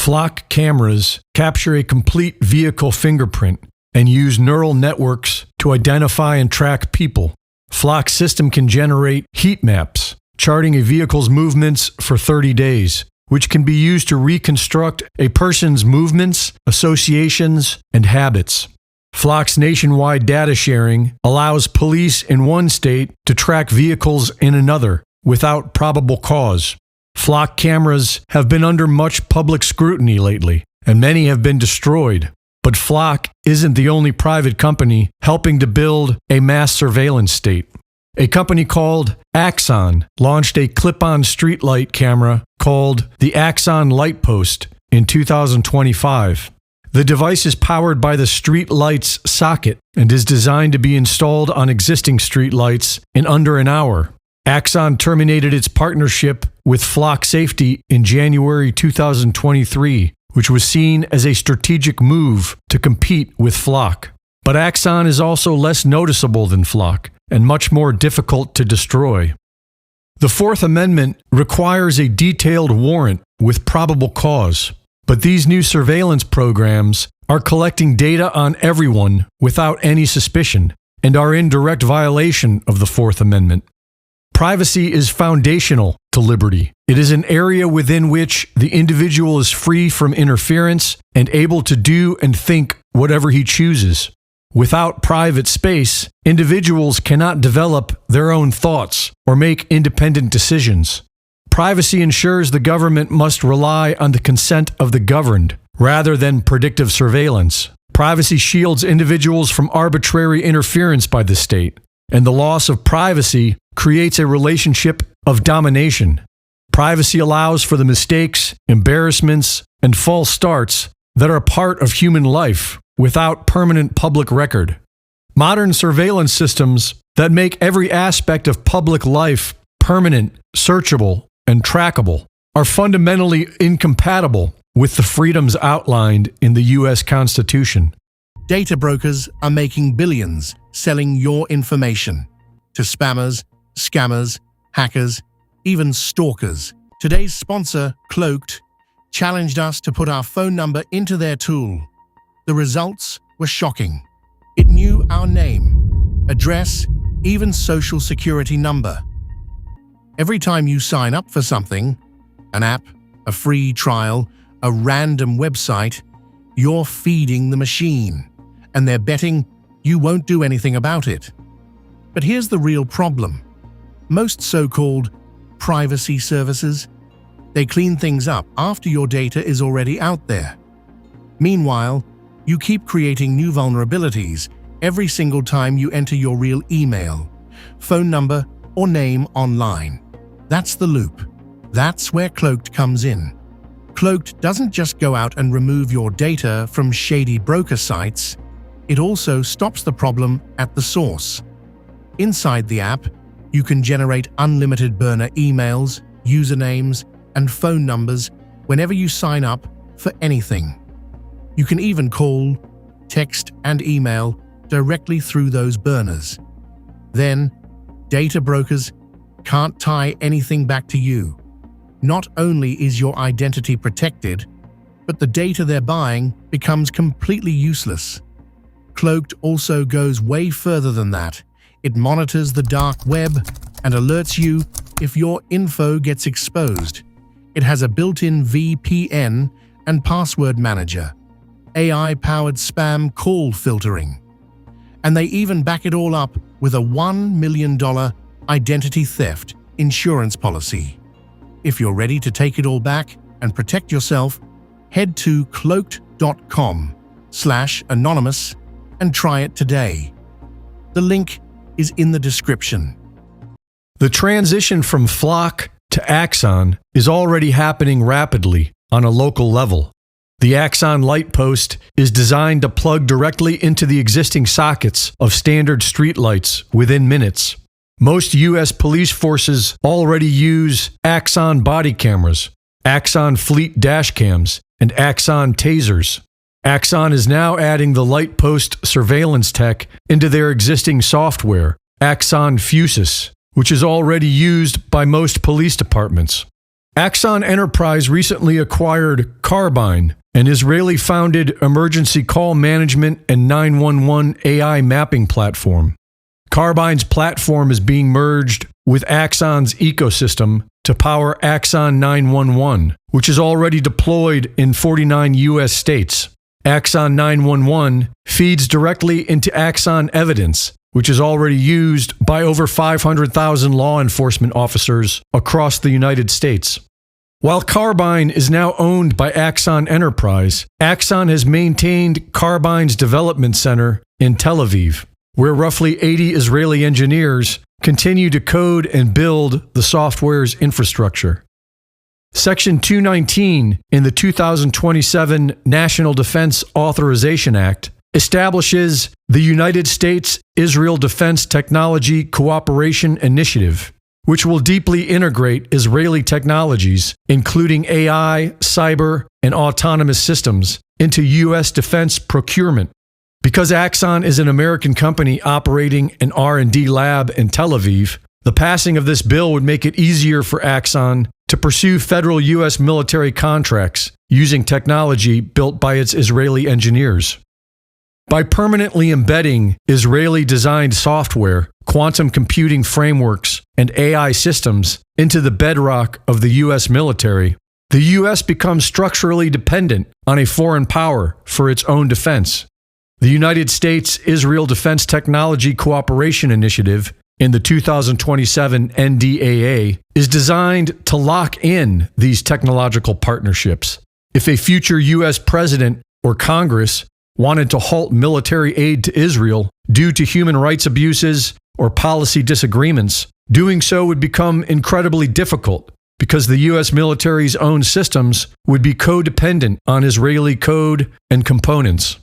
Flock cameras capture a complete vehicle fingerprint and use neural networks to identify and track people. Flock's system can generate heat maps, charting a vehicle's movements for 30 days, which can be used to reconstruct a person's movements, associations, and habits. Flock's nationwide data sharing allows police in one state to track vehicles in another without probable cause. Flock cameras have been under much public scrutiny lately, and many have been destroyed. But Flock isn't the only private company helping to build a mass surveillance state. A company called Axon launched a clip-on streetlight camera called the Axon Lightpost in 2025. The device is powered by the streetlight's socket and is designed to be installed on existing streetlights in under an hour. Axon terminated its partnership with Flock Safety in January 2023, which was seen as a strategic move to compete with Flock. But Axon is also less noticeable than Flock and much more difficult to destroy. The Fourth Amendment requires a detailed warrant with probable cause, but these new surveillance programs are collecting data on everyone without any suspicion and are in direct violation of the Fourth Amendment. Privacy is foundational to liberty. It is an area within which the individual is free from interference and able to do and think whatever he chooses. Without private space, individuals cannot develop their own thoughts or make independent decisions. Privacy ensures the government must rely on the consent of the governed, rather than predictive surveillance. Privacy shields individuals from arbitrary interference by the state, and the loss of privacy creates a relationship of domination. Privacy allows for the mistakes, embarrassments, and false starts that are part of human life without permanent public record. Modern surveillance systems that make every aspect of public life permanent, searchable, and trackable are fundamentally incompatible with the freedoms outlined in the U.S. Constitution. Data brokers are making billions selling your information to spammers, scammers, hackers, even stalkers. Today's sponsor, Cloaked, challenged us to put our phone number into their tool. The results were shocking. It knew our name, address, even social security number. Every time you sign up for something, an app, a free trial, a random website, you're feeding the machine, and they're betting you won't do anything about it. But here's the real problem. Most so-called privacy services, they clean things up after your data is already out there. Meanwhile, you keep creating new vulnerabilities every single time you enter your real email, phone number, or name online. That's the loop. That's where Cloaked comes in. Cloaked doesn't just go out and remove your data from shady broker sites, it also stops the problem at the source. Inside the app, you can generate unlimited burner emails, usernames, and phone numbers whenever you sign up for anything. You can even call, text, and email directly through those burners. Then, data brokers can't tie anything back to you. Not only is your identity protected, but the data they're buying becomes completely useless. Cloaked also goes way further than that. It monitors the dark web and alerts you if your info gets exposed. It has a built-in VPN and password manager, AI-powered spam call filtering. And they even back it all up with a $1 million identity theft insurance policy. If you're ready to take it all back and protect yourself, head to cloaked.com/anonymous and try it today. The link is in the description. The transition from Flock to Axon is already happening rapidly on a local level. The Axon Lightpost is designed to plug directly into the existing sockets of standard streetlights within minutes. Most U.S. police forces already use Axon body cameras, Axon Fleet dash cams, and Axon tasers. Axon is now adding the Lightpost surveillance tech into their existing software, Axon Fusus, which is already used by most police departments. Axon Enterprise recently acquired Carbine, an Israeli-founded emergency call management and 911 AI mapping platform. Carbine's platform is being merged with Axon's ecosystem to power Axon 911, which is already deployed in 49 U.S. states. Axon 911 feeds directly into Axon Evidence, which is already used by over 500,000 law enforcement officers across the United States. While Carbine is now owned by Axon Enterprise, Axon has maintained Carbine's development center in Tel Aviv, where roughly 80 Israeli engineers continue to code and build the software's infrastructure. Section 219 in the 2027 National Defense Authorization Act establishes the United States-Israel Defense Technology Cooperation Initiative, which will deeply integrate Israeli technologies, including AI, cyber, and autonomous systems, into U.S. defense procurement. Because Axon is an American company operating an R&D lab in Tel Aviv, the passing of this bill would make it easier for Axon to pursue federal U.S. military contracts using technology built by its Israeli engineers. By permanently embedding Israeli-designed software, quantum computing frameworks, and AI systems into the bedrock of the U.S. military, the U.S. becomes structurally dependent on a foreign power for its own defense. The United States-Israel Defense Technology Cooperation Initiative in the 2027 NDAA is designed to lock in these technological partnerships. If a future U.S. president or Congress wanted to halt military aid to Israel due to human rights abuses or policy disagreements, doing so would become incredibly difficult because the U.S. military's own systems would be codependent on Israeli code and components.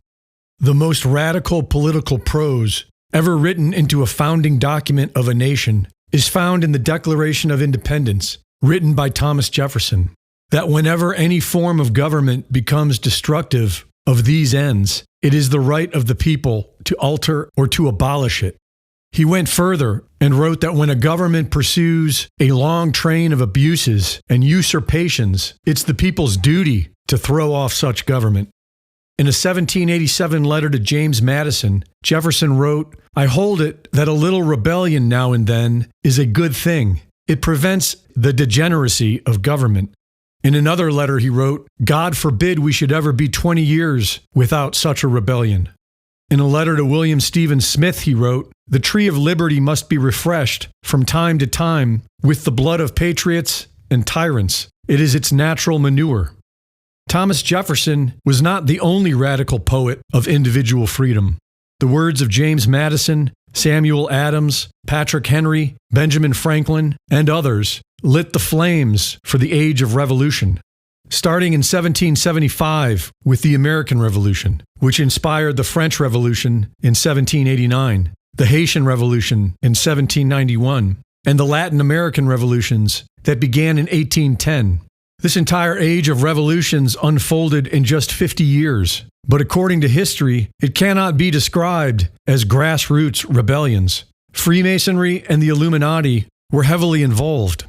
The most radical political prose ever written into a founding document of a nation is found in the Declaration of Independence, written by Thomas Jefferson, that whenever any form of government becomes destructive of these ends, it is the right of the people to alter or to abolish it. He went further and wrote that when a government pursues a long train of abuses and usurpations, it's the people's duty to throw off such government. In a 1787 letter to James Madison, Jefferson wrote, "I hold it that a little rebellion now and then is a good thing. It prevents the degeneracy of government." In another letter he wrote, "God forbid we should ever be 20 years without such a rebellion." In a letter to William Stephen Smith he wrote, "The tree of liberty must be refreshed from time to time with the blood of patriots and tyrants. It is its natural manure." Thomas Jefferson was not the only radical poet of individual freedom. The words of James Madison, Samuel Adams, Patrick Henry, Benjamin Franklin, and others lit the flames for the age of revolution. Starting in 1775 with the American Revolution, which inspired the French Revolution in 1789, the Haitian Revolution in 1791, and the Latin American revolutions that began in 1810. This entire age of revolutions unfolded in just 50 years, but according to history, it cannot be described as grassroots rebellions. Freemasonry and the Illuminati were heavily involved.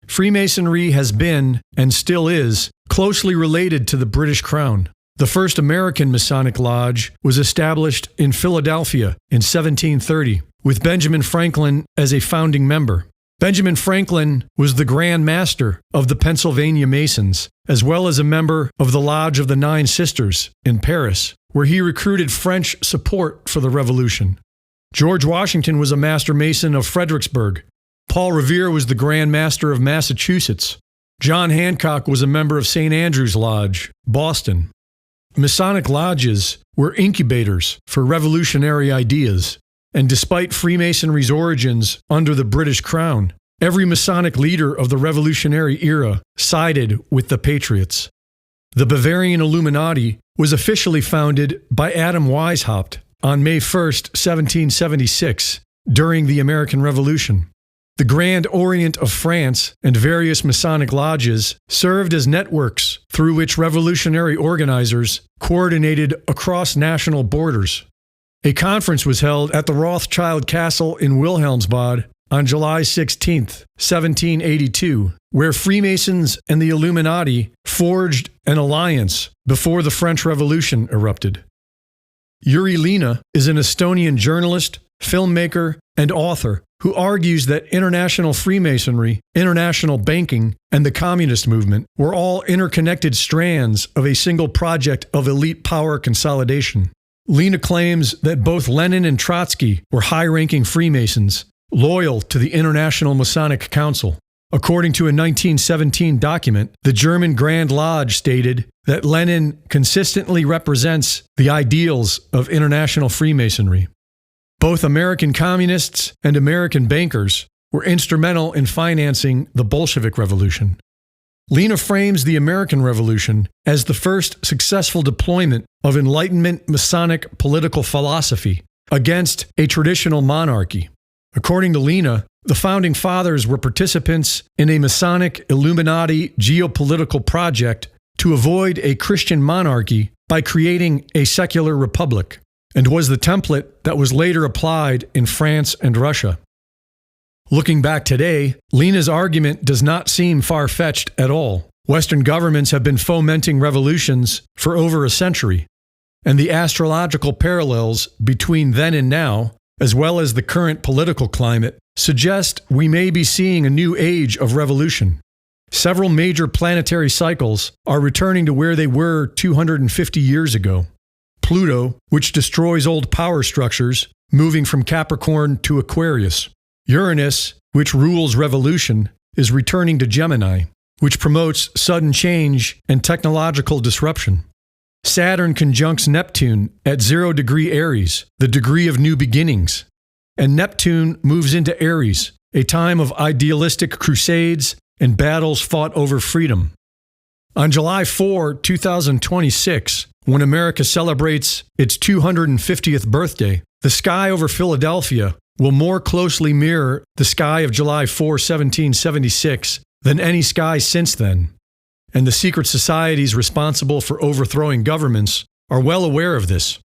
Freemasonry has been, and still is, closely related to the British Crown. The first American Masonic Lodge was established in Philadelphia in 1730, with Benjamin Franklin as a founding member. Benjamin Franklin was the Grand Master of the Pennsylvania Masons, as well as a member of the Lodge of the Nine Sisters in Paris, where he recruited French support for the Revolution. George Washington was a Master Mason of Fredericksburg. Paul Revere was the Grand Master of Massachusetts. John Hancock was a member of St. Andrew's Lodge, Boston. Masonic lodges were incubators for revolutionary ideas. And despite Freemasonry's origins under the British Crown, every Masonic leader of the Revolutionary era sided with the Patriots. The Bavarian Illuminati was officially founded by Adam Weishaupt on May 1, 1776, during the American Revolution. The Grand Orient of France and various Masonic lodges served as networks through which revolutionary organizers coordinated across national borders. A conference was held at the Rothschild Castle in Wilhelmsbad on July 16, 1782, where Freemasons and the Illuminati forged an alliance before the French Revolution erupted. Jüri Liina is an Estonian journalist, filmmaker, and author who argues that international Freemasonry, international banking, and the communist movement were all interconnected strands of a single project of elite power consolidation. Liina claims that both Lenin and Trotsky were high-ranking Freemasons, loyal to the International Masonic Council. According to a 1917 document, the German Grand Lodge stated that Lenin consistently represents the ideals of international Freemasonry. Both American communists and American bankers were instrumental in financing the Bolshevik Revolution. Liina frames the American Revolution as the first successful deployment of Enlightenment Masonic political philosophy against a traditional monarchy. According to Liina, the Founding Fathers were participants in a Masonic Illuminati geopolitical project to avoid a Christian monarchy by creating a secular republic, and was the template that was later applied in France and Russia. Looking back today, Liina's argument does not seem far-fetched at all. Western governments have been fomenting revolutions for over a century, and the astrological parallels between then and now, as well as the current political climate, suggest we may be seeing a new age of revolution. Several major planetary cycles are returning to where they were 250 years ago. Pluto, which destroys old power structures, moving from Capricorn to Aquarius. Uranus, which rules revolution, is returning to Gemini, which promotes sudden change and technological disruption. Saturn conjuncts Neptune at 0 degree Aries, the degree of new beginnings. And Neptune moves into Aries, a time of idealistic crusades and battles fought over freedom. On July 4, 2026, when America celebrates its 250th birthday, the sky over Philadelphia will more closely mirror the sky of July 4, 1776 than any sky since then. And the secret societies responsible for overthrowing governments are well aware of this.